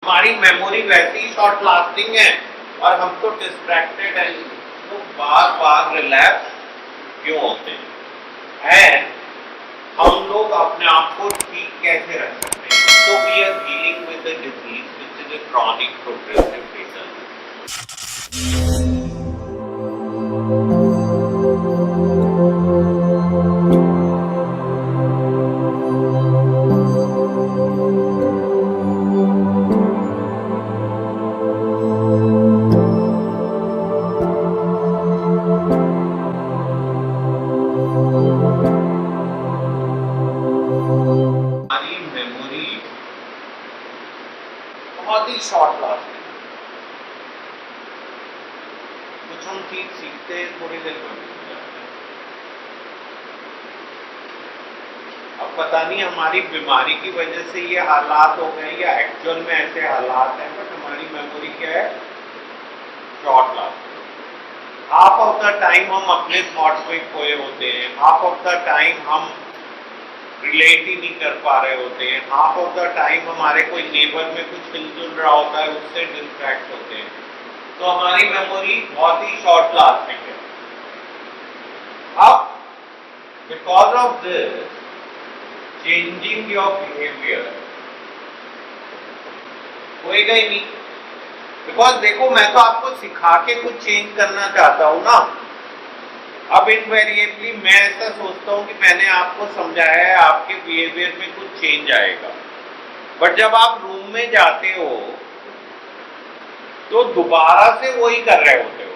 हमारी मेमोरी वैसी ही short lasting है और हम तो डिस्ट्रैक्टेड हैं, तो बार बार रिलैप्स क्यों होते हैं एंड हम लोग अपने आप को ठीक कैसे रख सकते हैं. So we are dealing with a disease which is a chronic progressive fatal disease. बहुत ही शॉर्ट लास्टिंग. कुछ हम चीज सीखते हैं थोड़ी देर में भूल जाते हैं. अब पता नहीं हमारी बीमारी की वजह से ये हालात हो गए या एक्चुअल में ऐसे हालात हैं, बट हमारी मेमोरी क्या है, short lasting. Half of the time हम अपने थॉट्स में खोए होते हैं, हाफ ऑफ द टाइम हम रिलेट ही नहीं कर पा रहे होते हैं, हाफ ऑफ द टाइम हमारे कोई नेबर में कुछ हिलजुल रहा होता है, उससे डिस्ट्रैक्ट होते हैं. तो हमारी मेमोरी बहुत ही शॉर्ट लास्टिंग है. अब because of this changing your behaviour होएगा ही नहीं. बिकॉज देखो, मैं तो आपको सिखा के कुछ चेंज करना चाहता हूं ना. अब इनवेरिएबली मैं ऐसा सोचता हूं कि मैंने आपको समझाया है, आपके बिहेवियर में कुछ चेंज आएगा, बट जब आप रूम में जाते हो तो दोबारा से वही कर रहे होते हो.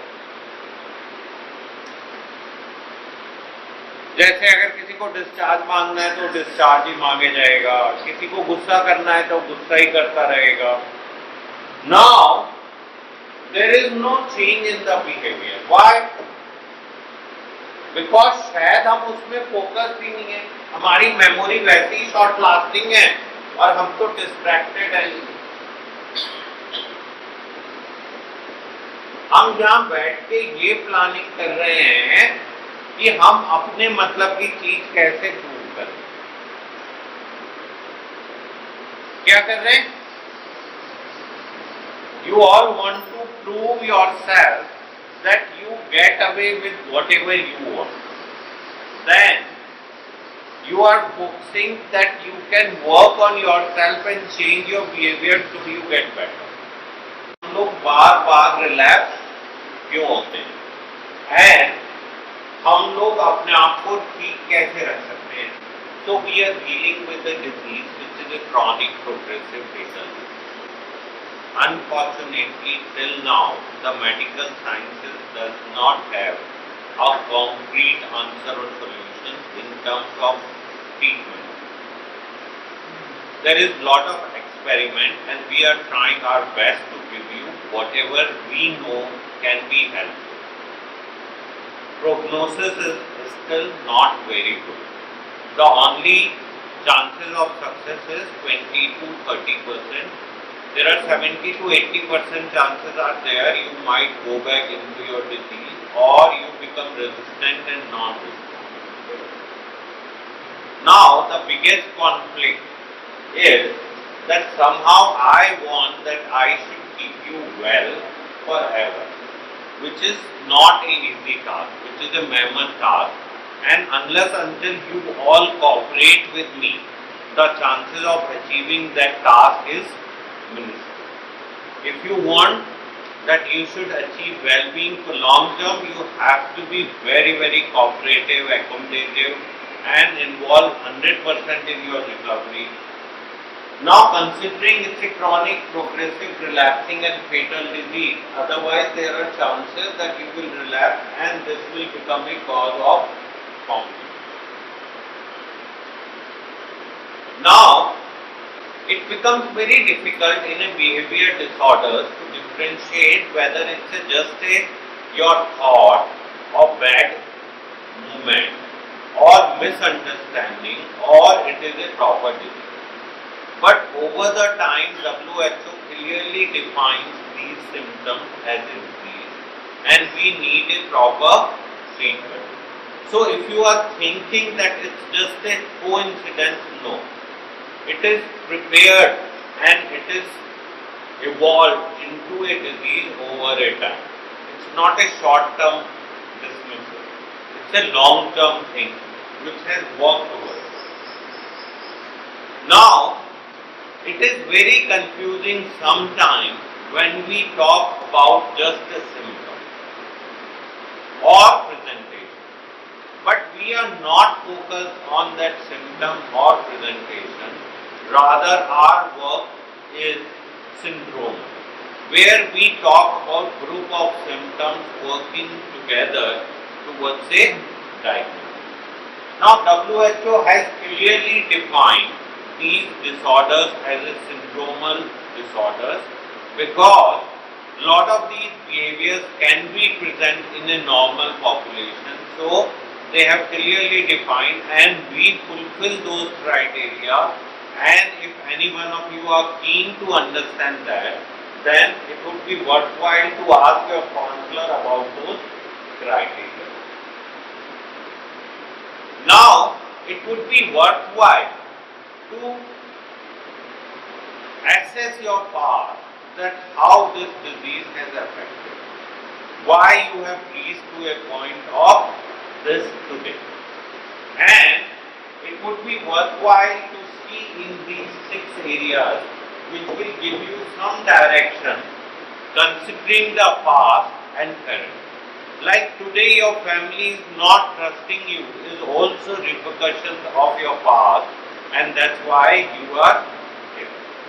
जैसे अगर किसी को डिस्चार्ज मांगना है तो डिस्चार्ज ही मांगे जाएगा, किसी को गुस्सा करना है तो गुस्सा ही करता रहेगा. Now there is no change in the behaviour. Why? Because शायद हम उसमें फोकस ही नहीं है. हमारी मेमोरी वैसी ही शॉर्ट लास्टिंग है और हम तो डिस्ट्रैक्टेड हैं. हम यहां बैठ के ये प्लानिंग कर रहे हैं कि हम अपने मतलब की चीज कैसे प्रूव करें. क्या कर रहे हैं? You all want to prove yourself that you get away with whatever you want. Then you are focusing that you can work on yourself and change your behavior so you get better. हम लोग बार बार relapse क्यों होते हैं and हम लोग अपने आप को ठीक कैसे रख सकते हैं. So we are dealing with a disease which is a chronic progressive fatal disease. Unfortunately, till now, the medical sciences does not have a concrete answer or solution in terms of treatment. There is lot of experiment and we are trying our best to give you whatever we know can be helpful. Prognosis is still not very good. The only chances of success is 20 to 30%. There are 70 to 80% chances are there you might go back into your disease or you become resistant and non-resistant. Now the biggest conflict is that somehow I want that I should keep you well forever, which is not an easy task, which is a mammoth task, and unless until you all cooperate with me, the chances of achieving that task is minuscule. If you want that you should achieve well-being for long term, you have to be very, very cooperative, accommodative and involve 100% in your recovery. Now considering it's a chronic, progressive, relapsing and fatal disease, otherwise there are chances that you will relapse and this will become a cause of complication. Now it becomes very difficult in a behavior disorders to differentiate whether it's just your thought or bad movement or misunderstanding or it is a proper disease. But over the time, WHO clearly defines these symptoms as a disease and we need a proper treatment. So if you are thinking that it's just a coincidence, no. It is prepared and it is evolved into a disease over a time. It's not a short-term dismissal. It's a long-term thing which has worked over it. Now, it is very confusing sometimes when we talk about just a symptom or presentation. But we are not focused on that symptom or presentation. Rather, our work is syndrome, where we talk about group of symptoms working together towards a diagnosis. Now, WHO has clearly defined these disorders as a syndromal disorders because a lot of these behaviors can be present in a normal population. So, they have clearly defined and we fulfill those criteria, and if any one of you are keen to understand that, then it would be worthwhile to ask your counselor about those criteria. Now, it would be worthwhile to assess your past, that how this disease has affected, why you have reached to a point of this today. And it would be worthwhile to see in these 6 areas which will give you some direction considering the past and current. Like today your family is not trusting you is also repercussions of your past, and that's why you are here.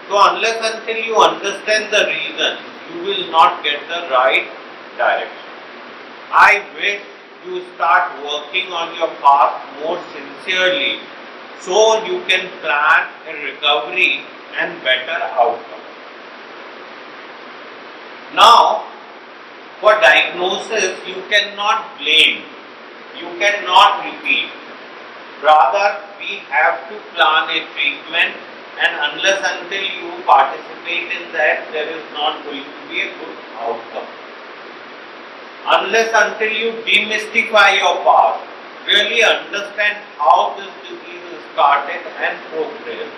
So unless until you understand the reasons, you will not get the right direction. I wish you start working on your past more sincerely so you can plan a recovery and better outcome. Now, for diagnosis, you cannot blame, you cannot repeat. Rather, we have to plan a treatment, and unless until you participate in that, there is not going to be a good outcome. Unless until you demystify your past, really understand how this disease started and progressed,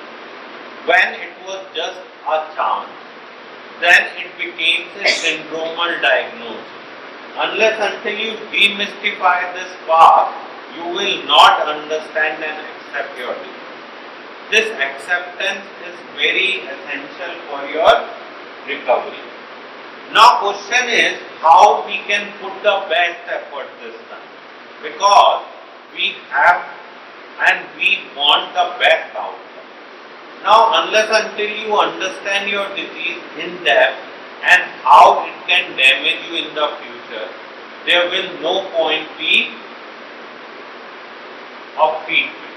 when it was just a chance, then it becomes a syndromal diagnosis. Unless until you demystify this past, you will not understand and accept your disease. This acceptance is very essential for your recovery. Now question is how we can put the best effort this time, because we have and we want the best outcome. Now unless until you understand your disease in depth and how it can damage you in the future, there will no point be of treatment.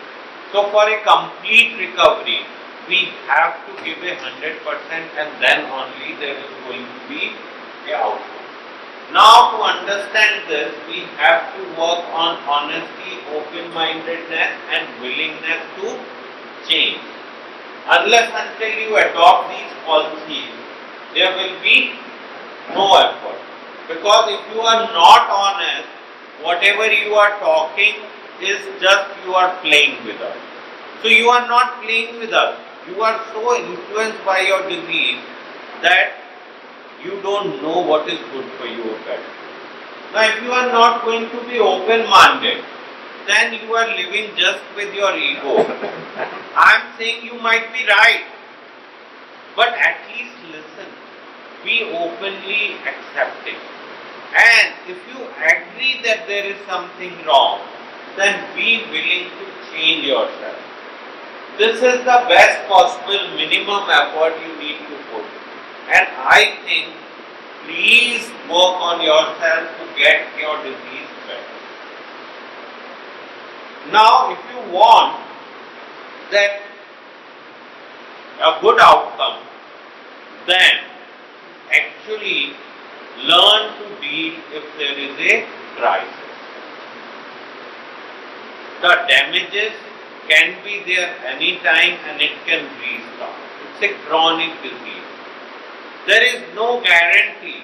So for a complete recovery, we have to give 100% and then only there is going to be a outcome. Now to understand this, we have to work on honesty, open-mindedness and willingness to change. Unless until you adopt these policies, there will be no effort. Because if you are not honest, whatever you are talking is just you are playing with us. So you are not playing with us. You are so influenced by your disease that you don't know what is good for you or bad. Now if you are not going to be open-minded, then you are living just with your ego. I am saying you might be right, but at least listen. Be openly accepting. And if you agree that there is something wrong, then be willing to change yourself. This is the best possible minimum effort you need to put. And I think please work on yourself to get your disease better. Now if you want that a good outcome, then actually learn to deal if there is a crisis. The damages can be there anytime and it can restart. It's a chronic disease. There is no guarantee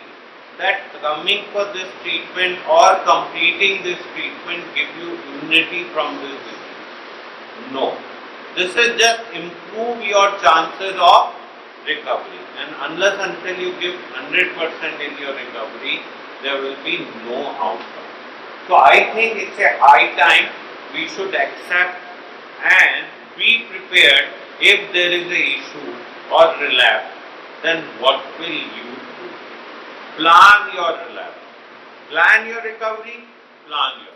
that coming for this treatment or completing this treatment give you immunity from this disease. No. This is just improve your chances of recovery. And unless until you give 100% in your recovery, there will be no outcome. So I think it's a high time we should accept and be prepared if there is a issue or relapse, then what will you do? Plan your relapse, plan your recovery, plan your